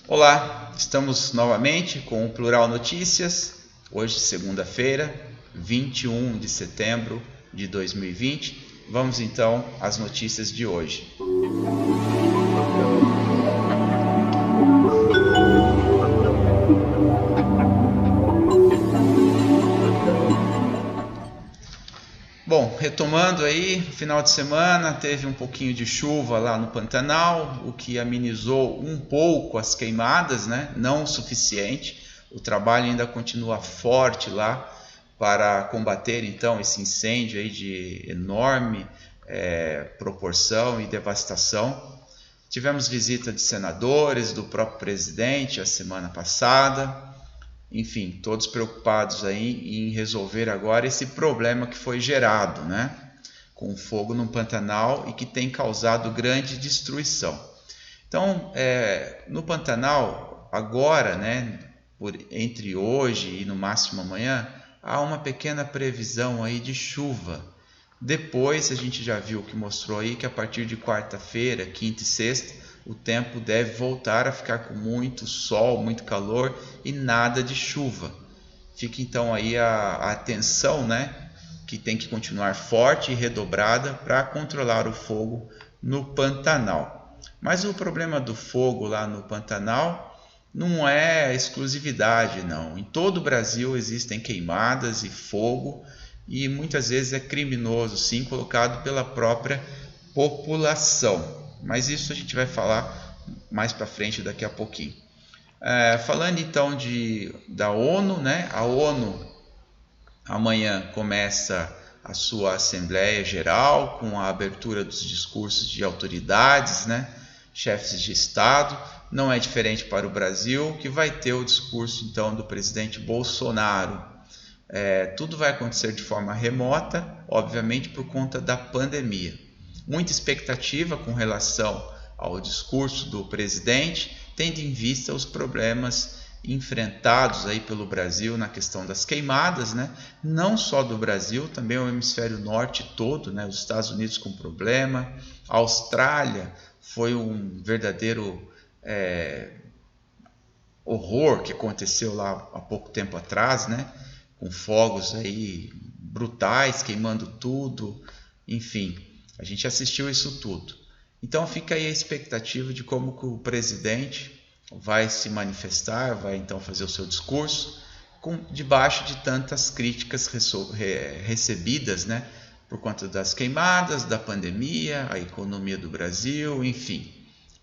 Olá, estamos novamente com o Plural Notícias, hoje segunda-feira, 21 de setembro de 2020. Vamos então às notícias de hoje. Bom, retomando aí, final de semana teve um pouquinho de chuva lá no Pantanal, o que amenizou um pouco as queimadas, né? Não o suficiente. O trabalho ainda continua forte lá para combater então esse incêndio aí de enorme proporção e devastação. Tivemos visita de senadores, do próprio presidente a semana passada. Enfim, todos preocupados aí em resolver agora esse problema que foi gerado, né, com o fogo no Pantanal e que tem causado grande destruição. Então, no Pantanal, agora, né, entre hoje e no máximo amanhã, há uma pequena previsão aí de chuva. Depois, a gente já viu que mostrou aí que a partir de quarta-feira, quinta e sexta, o tempo deve voltar a ficar com muito sol, muito calor e nada de chuva. Fica então aí a atenção, né, que tem que continuar forte e redobrada para controlar o fogo no Pantanal. Mas o problema do fogo lá no Pantanal não é exclusividade, não. Em todo o Brasil existem queimadas e fogo, e muitas vezes é criminoso, sim, colocado pela própria população. Mas isso a gente vai falar mais para frente daqui a pouquinho. Falando então da ONU, né? A ONU amanhã começa a sua Assembleia Geral com a abertura dos discursos de autoridades, né? Chefes de Estado. Não é diferente para o Brasil, que vai ter o discurso então do presidente Bolsonaro. Tudo vai acontecer de forma remota, obviamente por conta da pandemia. Muita expectativa com relação ao discurso do presidente, tendo em vista os problemas enfrentados aí pelo Brasil na questão das queimadas, né? Não só do Brasil, também o hemisfério norte todo, né? Os Estados Unidos com problema, a Austrália foi um verdadeiro horror que aconteceu lá há pouco tempo atrás, né? Com fogos aí brutais, queimando tudo, enfim. A gente assistiu isso tudo. Então fica aí a expectativa de como que o presidente vai se manifestar, vai então fazer o seu discurso, debaixo de tantas críticas recebidas, né, por conta das queimadas, da pandemia, a economia do Brasil, enfim.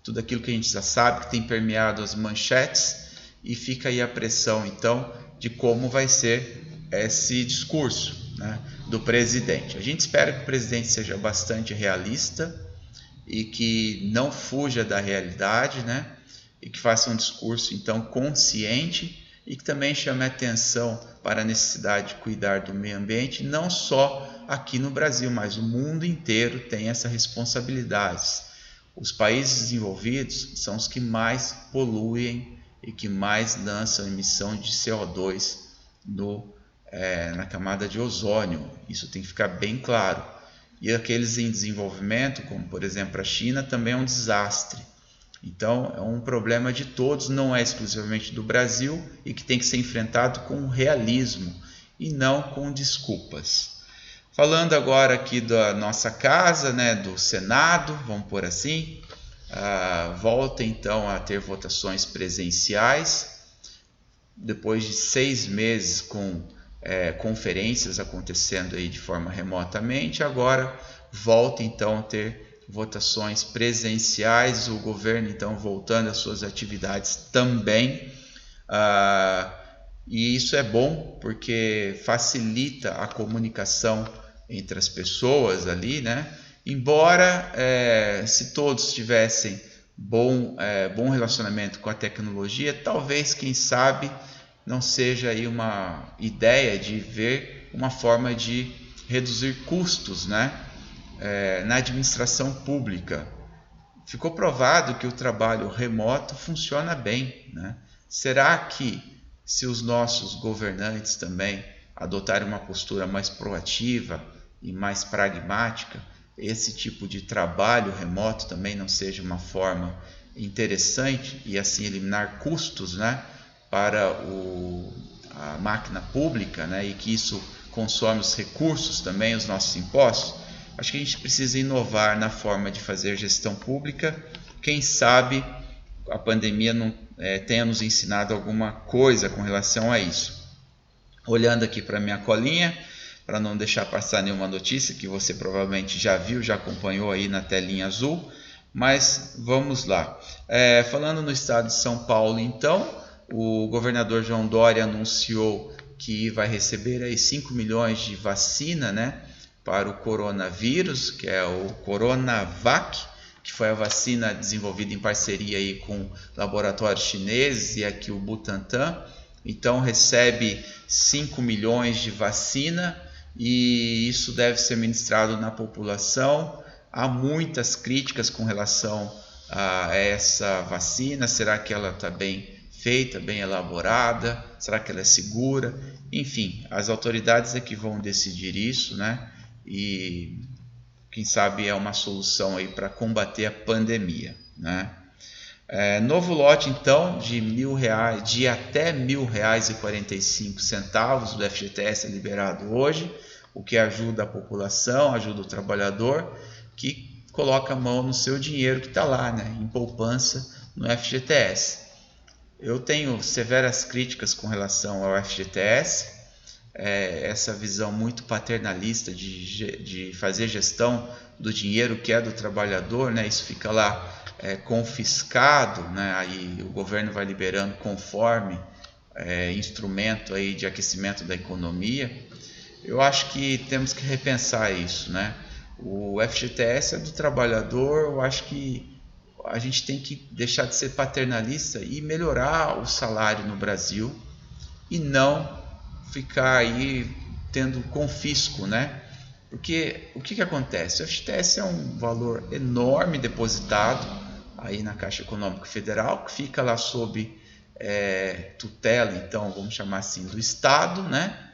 Tudo aquilo que a gente já sabe que tem permeado as manchetes, e fica aí a pressão então de como vai ser esse discurso, né, do presidente. A gente espera que o presidente seja bastante realista e que não fuja da realidade, né, e que faça um discurso então consciente e que também chame a atenção para a necessidade de cuidar do meio ambiente, não só aqui no Brasil, mas o mundo inteiro tem essa responsabilidade. Os países desenvolvidos são os que mais poluem e que mais lançam emissão de CO2 na camada de ozônio. Isso tem que ficar bem claro. E aqueles em desenvolvimento, como por exemplo a China, também é um desastre. Então é um problema de todos, não é exclusivamente do Brasil e que tem que ser enfrentado com realismo e não com desculpas. Falando agora aqui da nossa casa, né, do Senado, vamos por assim, volta então a ter votações presenciais, depois de 6 meses com conferências acontecendo aí de forma remotamente, agora volta então a ter votações presenciais, o governo então voltando às suas atividades também, e isso é bom porque facilita a comunicação entre as pessoas ali, né? Embora se todos tivessem bom relacionamento com a tecnologia, talvez, quem sabe, não seja aí uma ideia de ver uma forma de reduzir custos, né, na administração pública. Ficou provado que o trabalho remoto funciona bem, né? Será que se os nossos governantes também adotarem uma postura mais proativa e mais pragmática, esse tipo de trabalho remoto também não seja uma forma interessante e assim eliminar custos, né, para a máquina pública, né, e que isso consome os recursos também, os nossos impostos. Acho que a gente precisa inovar na forma de fazer gestão pública. Quem sabe a pandemia não tenha nos ensinado alguma coisa com relação a isso. Olhando aqui para minha colinha, para não deixar passar nenhuma notícia que você provavelmente já viu, já acompanhou aí na telinha azul, mas vamos lá. Falando no estado de São Paulo, então, o governador João Dória anunciou que vai receber aí 5 milhões de vacina, né, para o coronavírus, que é o Coronavac, que foi a vacina desenvolvida em parceria aí com laboratórios chineses e aqui o Butantan. Então recebe 5 milhões de vacina e isso deve ser ministrado na população. Há muitas críticas com relação a essa vacina. Será que ela está bem feita, bem elaborada? Será que ela é segura? Enfim, as autoridades é que vão decidir isso, né? E quem sabe é uma solução aí para combater a pandemia, né? Novo lote então de R$1.000, de até R$1.000,45 do FGTS é liberado hoje, o que ajuda a população, ajuda o trabalhador que coloca a mão no seu dinheiro que está lá, né, em poupança no FGTS. Eu tenho severas críticas com relação ao FGTS, essa visão muito paternalista de fazer gestão do dinheiro que é do trabalhador, né, isso fica lá confiscado, né? Aí o governo vai liberando conforme instrumento aí de aquecimento da economia. Eu acho que temos que repensar isso, né? O FGTS é do trabalhador. Eu acho que a gente tem que deixar de ser paternalista e melhorar o salário no Brasil e não ficar aí tendo confisco, né? Porque o que acontece? O FGTS é um valor enorme depositado aí na Caixa Econômica Federal, que fica lá sob tutela, então vamos chamar assim, do Estado, né?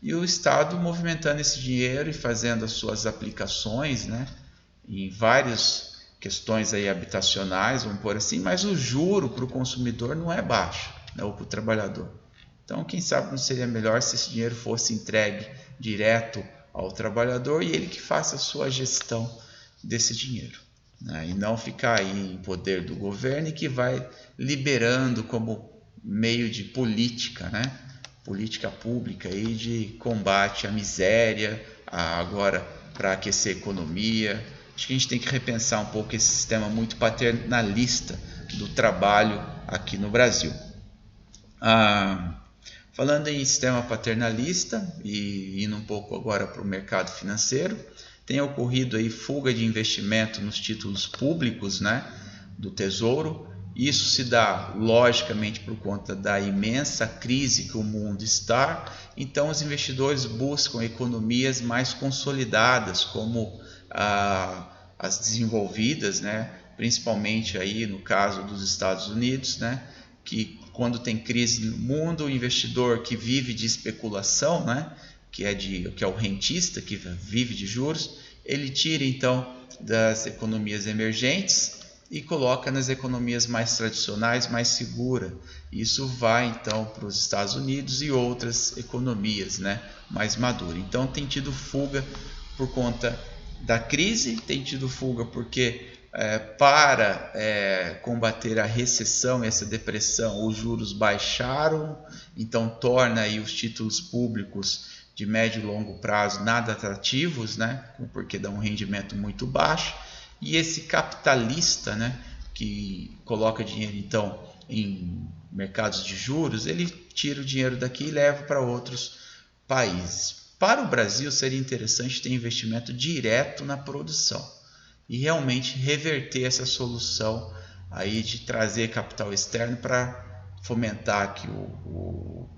E o Estado movimentando esse dinheiro e fazendo as suas aplicações, né, em várias questões aí habitacionais, vamos pôr assim, mas o juro para o consumidor não é baixo, né, ou para o trabalhador. Então, quem sabe não seria melhor se esse dinheiro fosse entregue direto ao trabalhador e ele que faça a sua gestão desse dinheiro, né, e não ficar aí em poder do governo e que vai liberando como meio de política, né? Política pública aí de combate à miséria, agora para aquecer a economia. Acho que a gente tem que repensar um pouco esse sistema muito paternalista do trabalho aqui no Brasil. Falando em sistema paternalista e indo um pouco agora para o mercado financeiro, tem ocorrido aí fuga de investimento nos títulos públicos, né, do Tesouro. Isso se dá, logicamente, por conta da imensa crise que o mundo está. Então, os investidores buscam economias mais consolidadas, como as desenvolvidas, né? Principalmente aí no caso dos Estados Unidos, né? Que quando tem crise no mundo, o investidor que vive de especulação, né? Que é o rentista, que vive de juros, ele tira então das economias emergentes e coloca nas economias mais tradicionais, mais seguras. Isso vai então para os Estados Unidos e outras economias, né, mais maduras. Então tem tido fuga por conta da crise, tem tido fuga porque para combater a recessão e essa depressão, os juros baixaram, então torna aí os títulos públicos de médio e longo prazo nada atrativos, né, porque dá um rendimento muito baixo. E esse capitalista, né, que coloca dinheiro então em mercados de juros, ele tira o dinheiro daqui e leva para outros países. Para o Brasil seria interessante ter investimento direto na produção e realmente reverter essa solução aí de trazer capital externo para fomentar aqui o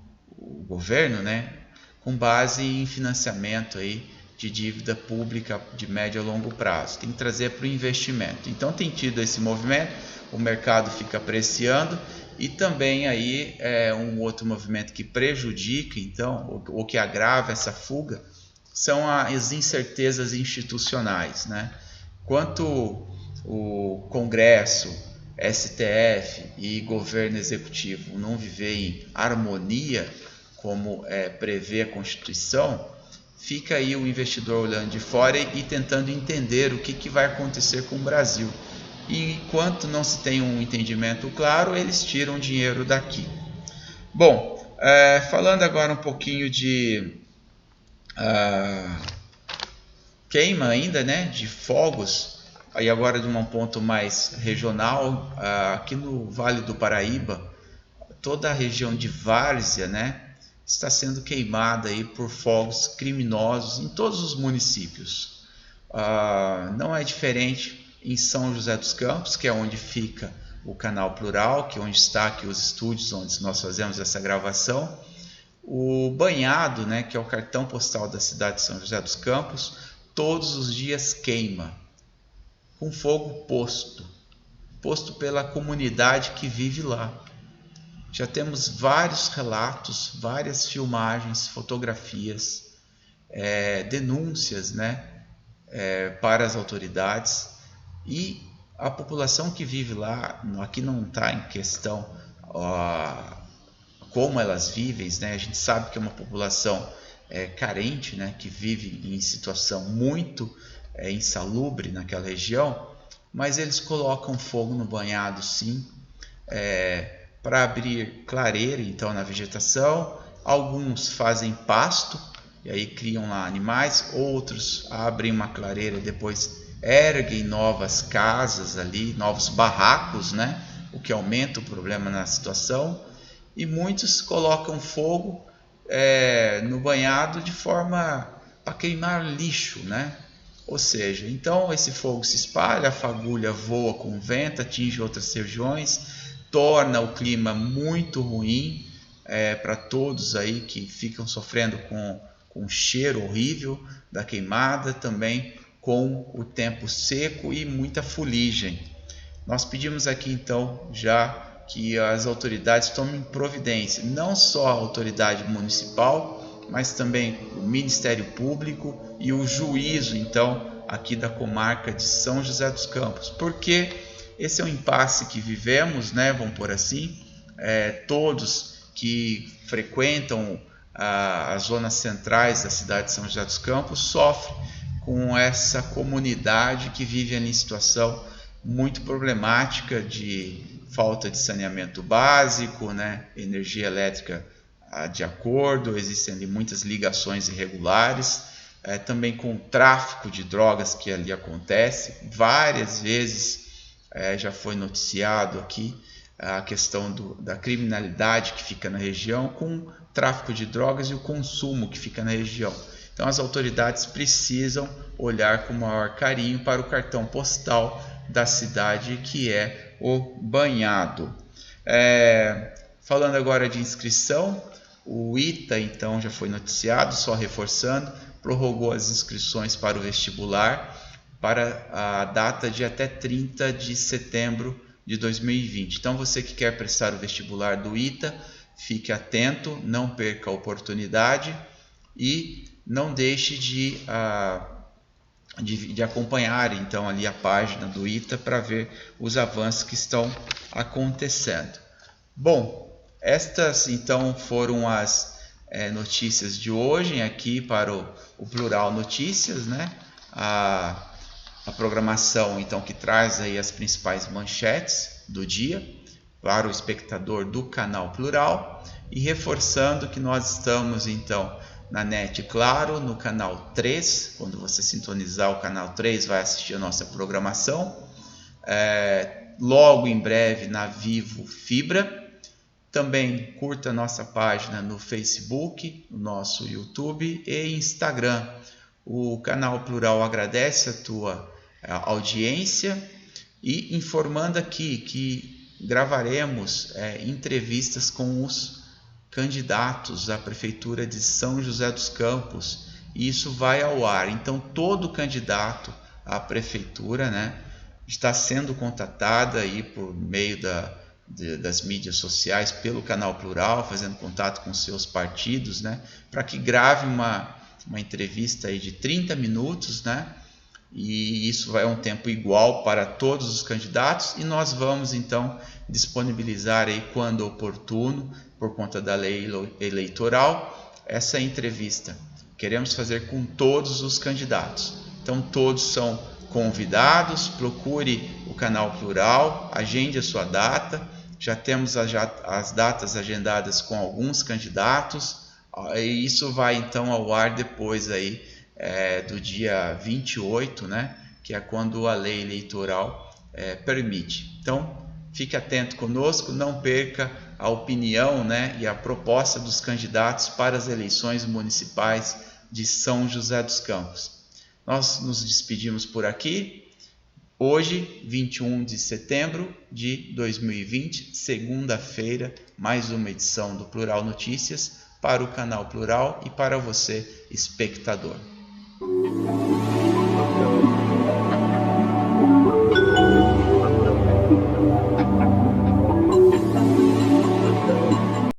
governo, né, com base em financiamento aí de dívida pública de médio a longo prazo. Tem que trazer para o investimento. Então tem tido esse movimento, o mercado fica apreciando E também aí um outro movimento que prejudica, então, ou que agrava essa fuga, são as incertezas institucionais, né? Quanto o Congresso, STF e governo executivo não viver em harmonia, como prevê a Constituição, fica aí o investidor olhando de fora e tentando entender o que vai acontecer com o Brasil. E enquanto não se tem um entendimento claro, eles tiram dinheiro daqui. Bom, falando agora um pouquinho de queima ainda, né, de fogos, aí agora de um ponto mais regional, aqui no Vale do Paraíba, toda a região de Várzea, né, está sendo queimada aí por fogos criminosos em todos os municípios. Não é diferente em São José dos Campos, que é onde fica o Canal Plural, que é onde está aqui os estúdios onde nós fazemos essa gravação. O Banhado, né, que é o cartão postal da cidade de São José dos Campos, todos os dias queima, com fogo posto pela comunidade que vive lá. Já temos vários relatos, várias filmagens, fotografias, denúncias, né, para as autoridades, e a população que vive lá, aqui não está em questão como elas vivem, né? A gente sabe que é uma população carente, né, que vive em situação muito insalubre naquela região, mas eles colocam fogo no banhado, sim, para abrir clareira, então, na vegetação. Alguns fazem pasto e aí criam lá animais, outros abrem uma clareira e depois erguem novas casas ali, novos barracos, né, o que aumenta o problema na situação. E muitos colocam fogo no banhado de forma para queimar lixo, né? Ou seja, então esse fogo se espalha, a fagulha voa com o vento, atinge outras regiões, torna o clima muito ruim para todos aí que ficam sofrendo com o cheiro horrível da queimada, também com o tempo seco e muita fuligem. Nós pedimos aqui então já que as autoridades tomem providência, não só a autoridade municipal, mas também o Ministério Público e o juízo, então, aqui da comarca de São José dos Campos, porque esse é um impasse que vivemos, né, vamos por assim, todos que frequentam as zonas centrais da cidade de São José dos Campos sofrem com essa comunidade que vive ali em situação muito problemática de falta de saneamento básico, né? Energia elétrica de acordo, existem ali muitas ligações irregulares, também com o tráfico de drogas que ali acontece. Várias vezes já foi noticiado aqui a questão da criminalidade que fica na região com o tráfico de drogas e o consumo que fica na região. Então as autoridades precisam olhar com maior carinho para o cartão postal da cidade, que é o Banhado. Falando agora de inscrição, o ITA então já foi noticiado, só reforçando, prorrogou as inscrições para o vestibular para a data de até 30 de setembro de 2020. Então você que quer prestar o vestibular do ITA, fique atento, não perca a oportunidade e não deixe de acompanhar então ali a página do ITA para ver os avanços que estão acontecendo. Bom, estas então foram as notícias de hoje aqui para o Plural Notícias, né? A programação então que traz aí as principais manchetes do dia para o espectador do canal Plural, e reforçando que nós estamos então na NET Claro, no canal 3, quando você sintonizar o canal 3 vai assistir a nossa programação, logo em breve na Vivo Fibra. Também curta nossa página no Facebook, no nosso YouTube e Instagram. O canal Plural agradece a tua audiência e informando aqui que gravaremos entrevistas com os candidatos à Prefeitura de São José dos Campos, e isso vai ao ar. Então todo candidato à Prefeitura, né, está sendo contatado aí por meio das mídias sociais pelo Canal Plural, fazendo contato com seus partidos, né, para que grave uma entrevista aí de 30 minutos, né, e isso vai um tempo igual para todos os candidatos, e nós vamos então disponibilizar aí quando oportuno, por conta da lei eleitoral, essa entrevista. Queremos fazer com todos os candidatos, então todos são convidados. Procure o Canal Plural, agende a sua data. Já temos as datas agendadas com alguns candidatos, e isso vai então ao ar depois aí do dia 28, né, que é quando a lei eleitoral permite. Então, fique atento conosco, não perca a opinião, né, e a proposta dos candidatos para as eleições municipais de São José dos Campos. Nós nos despedimos por aqui. Hoje, 21 de setembro de 2020, segunda-feira, mais uma edição do Plural Notícias para o Canal Plural e para você, espectador.